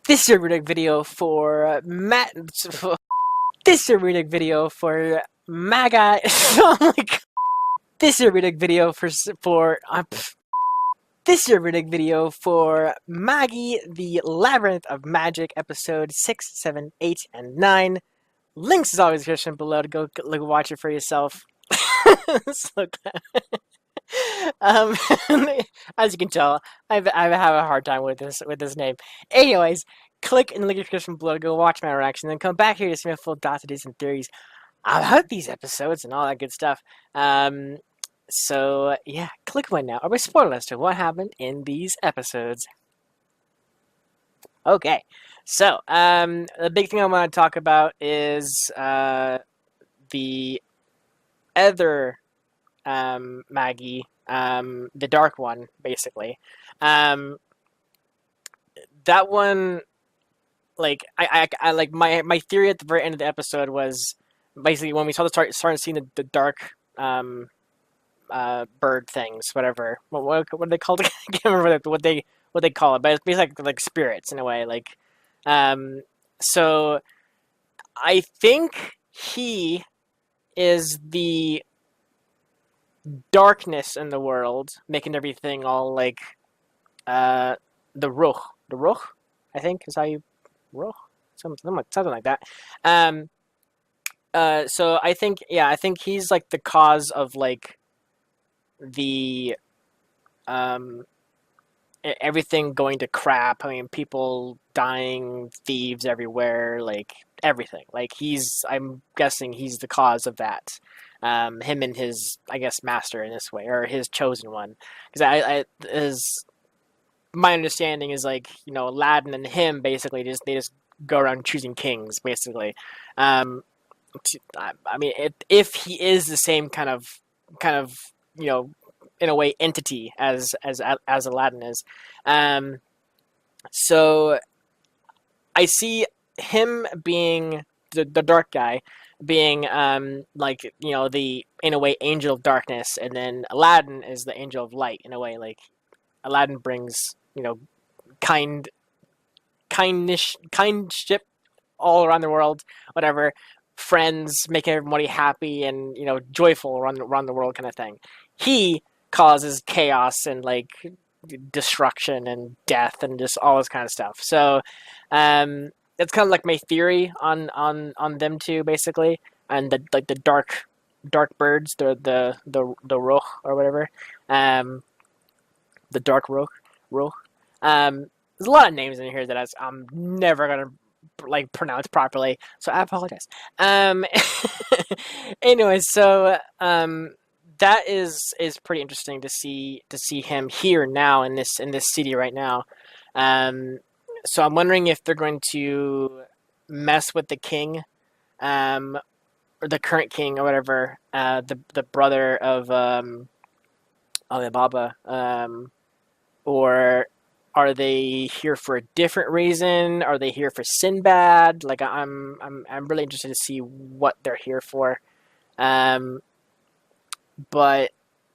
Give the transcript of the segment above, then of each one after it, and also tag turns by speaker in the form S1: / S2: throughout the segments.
S1: This is a Runic video for Matt. This is a Runic video for Magi. Oh my god. This is a Runic video This is a Runic video for Magi, the Labyrinth of Magic, episode 6, 7, 8, and 9. Links is always in the description below to go watch it for yourself. So as you can tell, I have a hard time with this name. Anyways, click in the link in the description below to go watch my reaction, then come back here to see my full thoughts, ideas, and theories about these episodes and all that good stuff. So yeah, click one now. I'll be spoiled as to what happened in these episodes. Okay, so the big thing I want to talk about is the other Magi, the dark one, basically. That one, like, I like my theory at the very end of the episode was basically when we started seeing the dark bird things, whatever. What are they called? I can't remember what they call it, but it's basically like spirits in a way. Like, so I think he is the darkness in the world, making everything all like the Ruch. The Ruch, I think, is how you Ruch? Something like that. So I think he's like the cause of like the everything going to crap. I mean, people dying, thieves everywhere, like everything. Like I'm guessing he's the cause of that. Him and his, I guess, master in this way, or his chosen one. Because my understanding is like, Aladdin and him basically they just go around choosing kings, basically. I mean, if he is the same kind of in a way entity as Aladdin is, so I see him being the dark guy, being like the in a way angel of darkness, and then Aladdin is the angel of light in a way. Like Aladdin brings kindship all around the world, whatever, friends, making everybody happy and joyful around the world kind of thing. He causes chaos and like destruction and death and just all this kind of stuff. So that's kind of like my theory on them two, basically, and the dark birds, the Roch or whatever, the dark Roch. There's a lot of names in here that I'm never gonna like pronounce properly, so I apologize. Anyway, so that is pretty interesting to see him here now in this city right now. So I'm wondering if they're going to mess with the king, or the current king or whatever, the brother of Alibaba, or are they here for a different reason? Are they here for Sinbad? Like I'm really interested to see what they're here for. But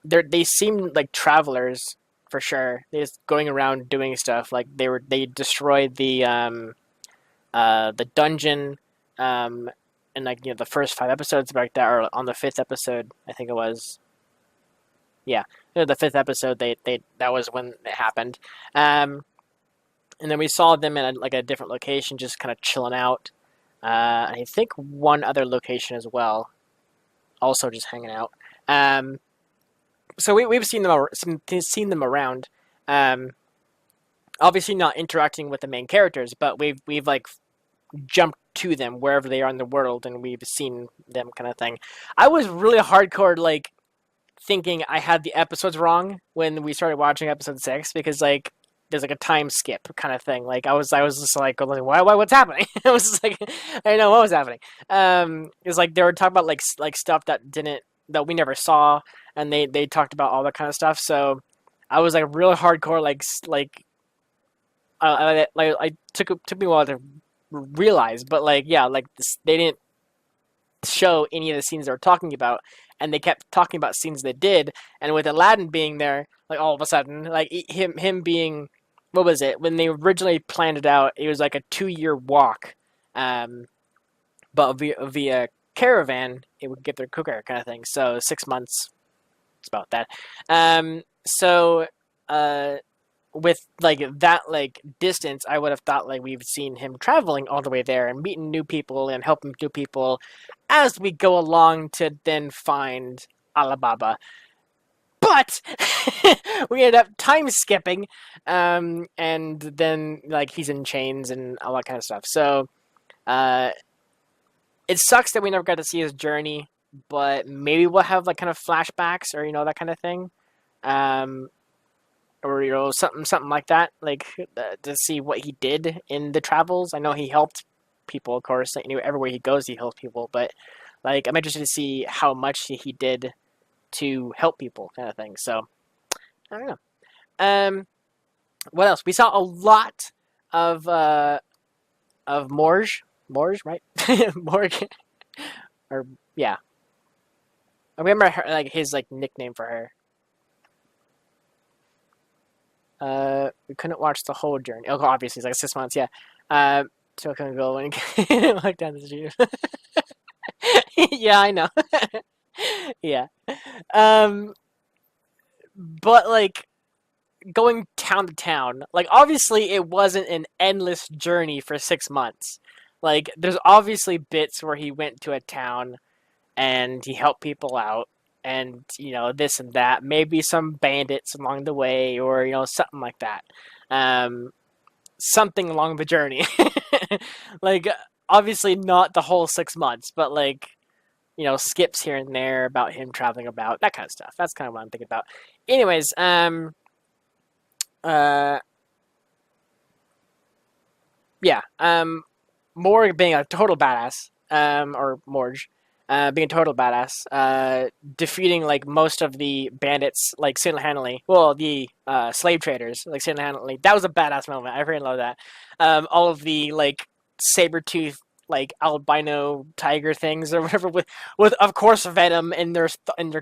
S1: they seem like travelers for sure. They're just going around doing stuff. Like they destroyed the dungeon, and like the first 5 episodes like that, or on the 5th episode I think it was. Yeah, the 5th episode that was when it happened. And then we saw them in a different location, just kind of chilling out. I think one other location as well, also just hanging out. So we've seen them around. Obviously not interacting with the main characters, but we've like jumped to them wherever they are in the world, and we've seen them kind of thing. I was really hardcore like thinking I had the episodes wrong when we started watching episode 6, because like there's like a time skip kind of thing. Like I was just like, what's happening? I was just like, I didn't know what was happening. It's like they were talking about like stuff that we never saw, and they talked about all that kind of stuff. So I was like really hardcore, I took me a while to realize, but like yeah, like they didn't show any of the scenes they were talking about, and they kept talking about scenes they did. And with Aladdin being there, like all of a sudden, like him being what was it? When they originally planned it out, it was like a 2 year walk. Um, but via caravan, it would get their cooker kind of thing. So 6 months, it's about that. So uh, with like that like distance, I would have thought like we've seen him traveling all the way there and meeting new people and helping new people as we go along to then find Alibaba. But we end up time skipping, and then like he's in chains and all that kind of stuff. So uh, it sucks that we never got to see his journey, but maybe we'll have like kind of flashbacks or that kind of thing, um, or something like that, like to see what he did in the travels. I know he helped people, of course. Like, everywhere he goes, he helps people. But like, I'm interested to see how much he did to help people, kind of thing. So I don't know. Um, what else? We saw a lot of Morge, right? Morgan, or yeah, I remember her, like his like nickname for her. We couldn't watch the whole journey. Oh, obviously, it's like 6 months. Yeah. So I couldn't go and walk down the street. Yeah, I know. Yeah. Um, but like going town to town, like obviously it wasn't an endless journey for 6 months. Like there's obviously bits where he went to a town and he helped people out and this and that, maybe some bandits along the way or something like that, um something along the journey. Like obviously not the whole 6 months, but like skips here and there about him traveling about, that kind of stuff. That's kind of what I'm thinking about. Anyways, uh yeah, Morg being a total badass, or Morge, being a total badass, defeating like most of the bandits like single-handedly. Well, the slave traders like single-handedly. That was a badass moment. I really love that. All of the like saber tooth like albino tiger things or whatever with of course venom in their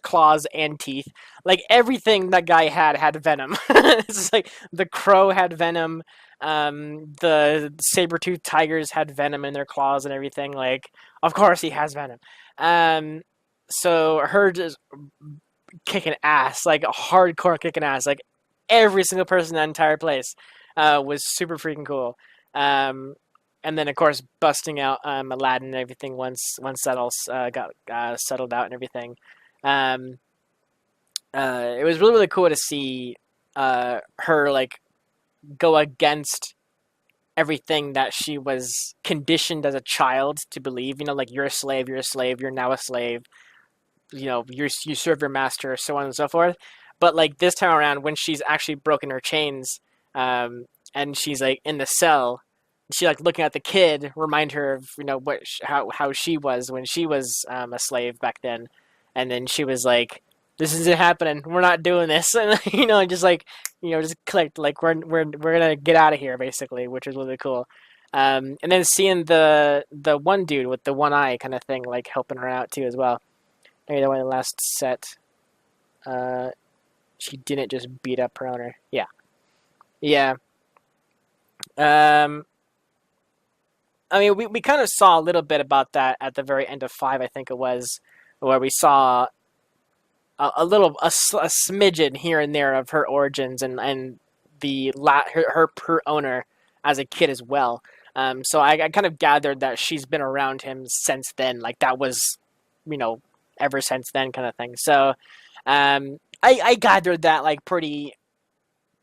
S1: claws and teeth. Like everything that guy had venom. It's just like the crow had venom. The saber-toothed tigers had venom in their claws and everything. Like, of course he has venom. Um, so her just kicking ass, like hardcore kicking ass. Like every single person in that entire place was super freaking cool. Um, and then of course busting out Aladdin and everything once that all got settled out and everything. Um, it was really cool to see her like go against everything that she was conditioned as a child to believe. Like you're a slave, you're now a slave. You serve your master, so on and so forth. But like this time around, when she's actually broken her chains, and she's like in the cell, she like looking at the kid, remind her of how she was when she was a slave back then, and then she was like, "This isn't happening. We're not doing this," and just like just clicked like we're gonna get out of here basically, which was really cool. And then seeing the one dude with the one eye kind of thing like helping her out too as well. Maybe the one in the last set, she didn't just beat up her owner. Yeah, yeah. Um, I mean, we kind of saw a little bit about that at the very end of 5, I think it was, where we saw a little a smidgen here and there of her origins and her owner as a kid as well. So I kind of gathered that she's been around him since then. Like that was, ever since then kind of thing. So I gathered that like pretty,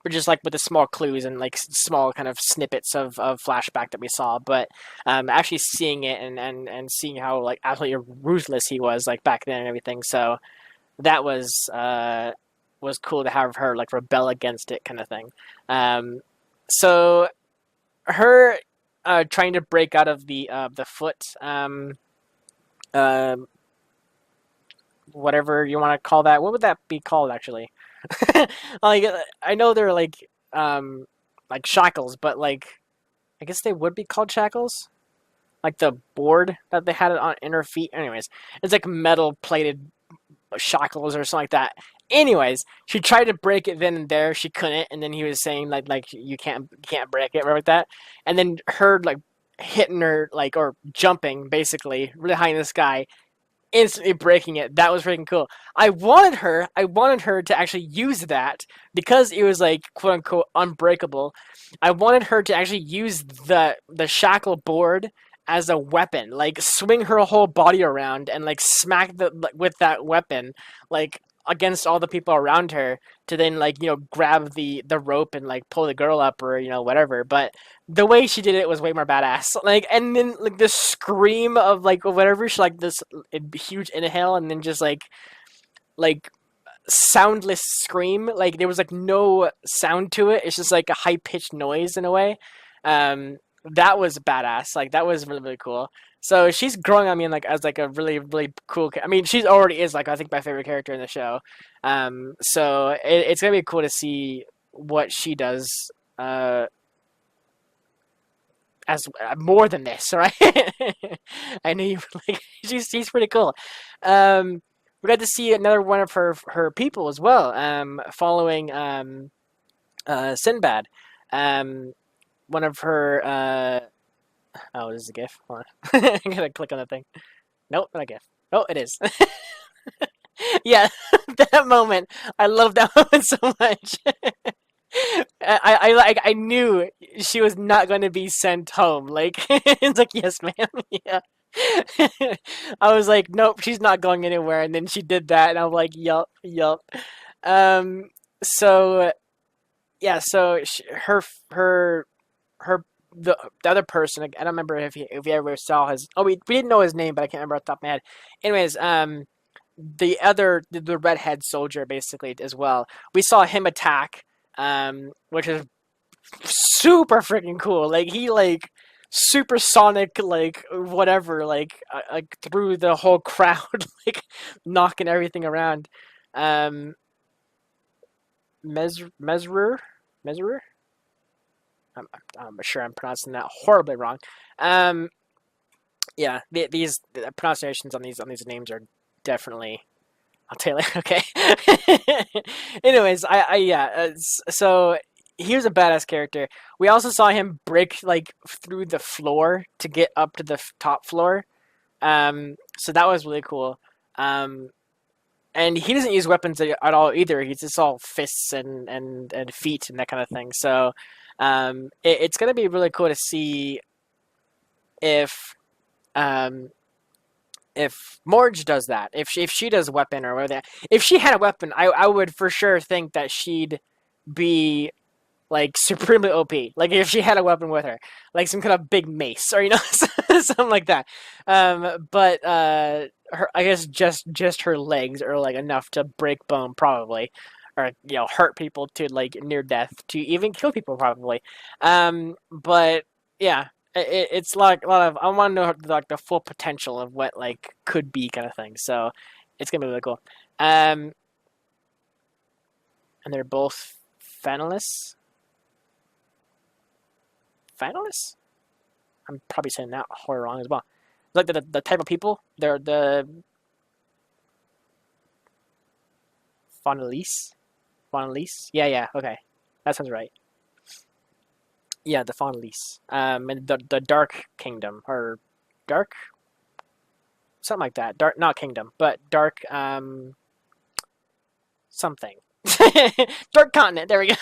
S1: just like with the small clues and like small kind of snippets of flashback that we saw, but actually seeing it and seeing how like absolutely ruthless he was like back then and everything. So that was cool to have her like rebel against it kind of thing. So her trying to break out of the foot, whatever you want to call that. What would that be called actually? Like I know they're like shackles, but like I guess they would be called shackles. Like the board that they had on in her feet. Anyways, it's like metal plated shackles or something like that. Anyways, she tried to break it then and there. She couldn't, and then he was saying like you can't break it, right, like that. And then her like hitting her like or jumping basically really high in the sky, instantly breaking it. That was freaking cool. I wanted her to actually use that because it was like quote unquote unbreakable. I wanted her to actually use the shackle board as a weapon, like swing her whole body around and like smack with that weapon, like against all the people around her to then like grab the rope and like pull the girl up or whatever. But the way she did it was way more badass. Like, and then like the scream of like whatever she like this huge inhale and then just like soundless scream. Like there was like no sound to it. It's just like a high pitched noise in a way. That was badass. Like that was really really cool. So she's growing on me like as like a really really cool. I mean, she's already is like I think my favorite character in the show. So it's gonna be cool to see what she does. As more than this, right? I knew you were like she's pretty cool. We got to see another one of her people as well. Following Sinbad. One of her. Oh, this is a GIF. Hold on. I gotta click on that thing. Nope, not a GIF. Oh, it is. Yeah, that moment. I love that moment so much. I knew she was not going to be sent home. Like it's like yes, ma'am. Yeah. I was like, nope, she's not going anywhere. And then she did that, and I'm like, yup, yup. Um. So yeah. So her the other person. I don't remember if you ever saw his. Oh, we didn't know his name, but I can't remember off the top of my head. Anyways, the redhead soldier basically as well. We saw him attack, which is super freaking cool. Like he like supersonic like whatever like through the whole crowd like knocking everything around. Um, Mesrer. I'm sure I'm pronouncing that horribly wrong. Um, yeah, the pronunciations on these names are definitely. I'll tell you. Okay. Anyways, I yeah. So he was a badass character. We also saw him break like through the floor to get up to the top floor. So that was really cool. Um, and he doesn't use weapons at all either. He's just all fists and feet and that kind of thing. So it's gonna be really cool to see if um, if Morge does that, if she does a weapon or whatever, if she had a weapon, I would for sure think that she'd be like supremely OP. Like if she had a weapon with her, like some kind of big mace or something like that. But her, I guess just her legs are like enough to break bone probably, or hurt people to like near death, to even kill people probably. But yeah, it's like a lot of I want to know like the full potential of what like could be kind of thing. So it's gonna be really cool. And they're both finalists. Finalists? I'm probably saying that horror wrong as well. Like the type of people, they're the finalists. Finalists? Yeah, okay, that sounds right. Yeah, the finalists. And the Dark Kingdom or Dark something like that. Dark, not Kingdom, but Dark something. Dark Continent. There we go.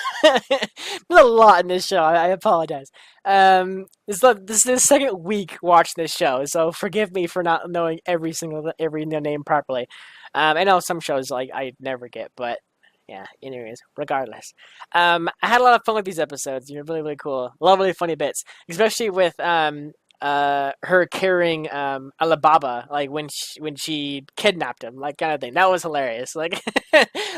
S1: There's a lot in this show. I apologize. This is the second week watching this show, so forgive me for not knowing every name properly. I know some shows like I never get, but yeah. Anyways, regardless, I had a lot of fun with these episodes. You're really really cool. Lovely funny bits, especially with her carrying Alibaba like when she kidnapped him, like kind of thing. That was hilarious. Like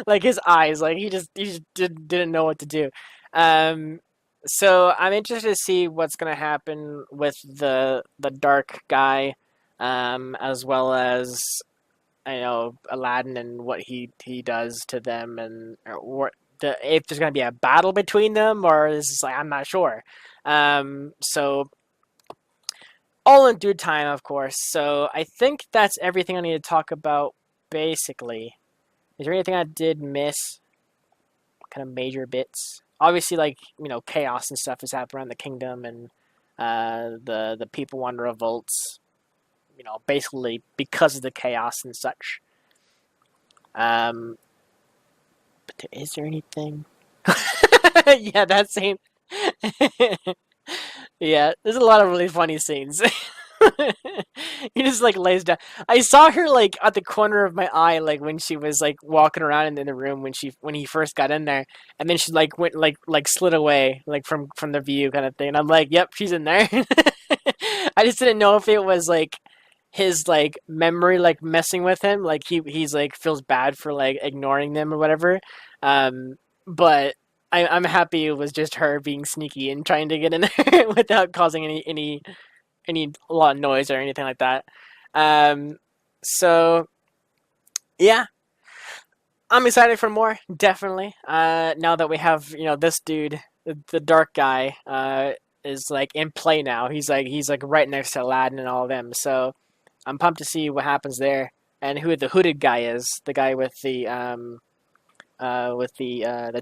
S1: like his eyes, like he just didn't know what to do. Um, so I'm interested to see what's gonna happen with the dark guy, as well as Aladdin and what he does to them, and or if there's gonna be a battle between them, or this is like I'm not sure. So all in due time, of course. So I think that's everything I need to talk about, basically. Is there anything I did miss? Kind of major bits. Obviously, like, you know, chaos and stuff is happening around the kingdom, and the people want to revolt. You know, basically because of the chaos and such. But is there anything? Yeah, that scene. Yeah, there's a lot of really funny scenes. He just like lays down. I saw her like at the corner of my eye, like when she was like walking around in the room when he first got in there, and then she like went like slid away like from the view kind of thing. And I'm like, yep, she's in there. I just didn't know if it was like his like memory like messing with him, like he's like feels bad for like ignoring them or whatever. But I'm happy it was just her being sneaky and trying to get in there without causing any a lot of noise or anything like that. So yeah, I'm excited for more. Definitely. Now that we have this dude, the dark guy, is like in play now. He's like right next to Aladdin and all of them. So I'm pumped to see what happens there and who the hooded guy is. The guy with the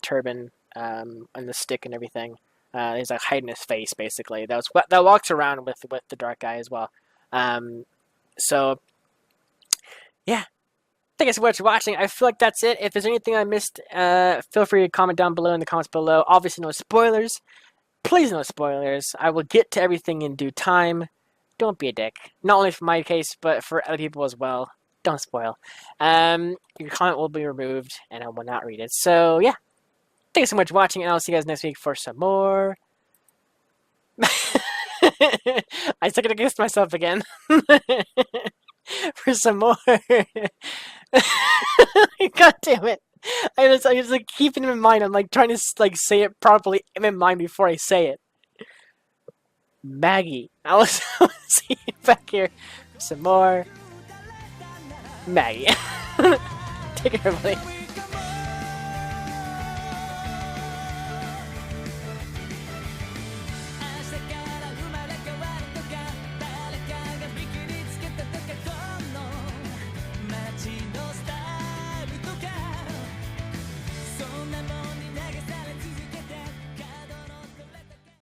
S1: turban and the stick and everything. He's like hiding his face basically. That walks around with the dark guy as well. So yeah. Thank you so much for watching. I feel like that's it. If there's anything I missed, feel free to comment down below in the comments below. Obviously no spoilers. Please no spoilers. I will get to everything in due time. Don't be a dick. Not only for my case, but for other people as well. Don't spoil. Your comment will be removed, and I will not read it. So yeah. Thank you so much for watching, and I'll see you guys next week for some more. I second against myself again. For some more. God damn it. I was like keeping it in mind. I'm like trying to like say it properly in mind before I say it. Maggie. I'll see you back here for some more Maggie. Take care, everybody.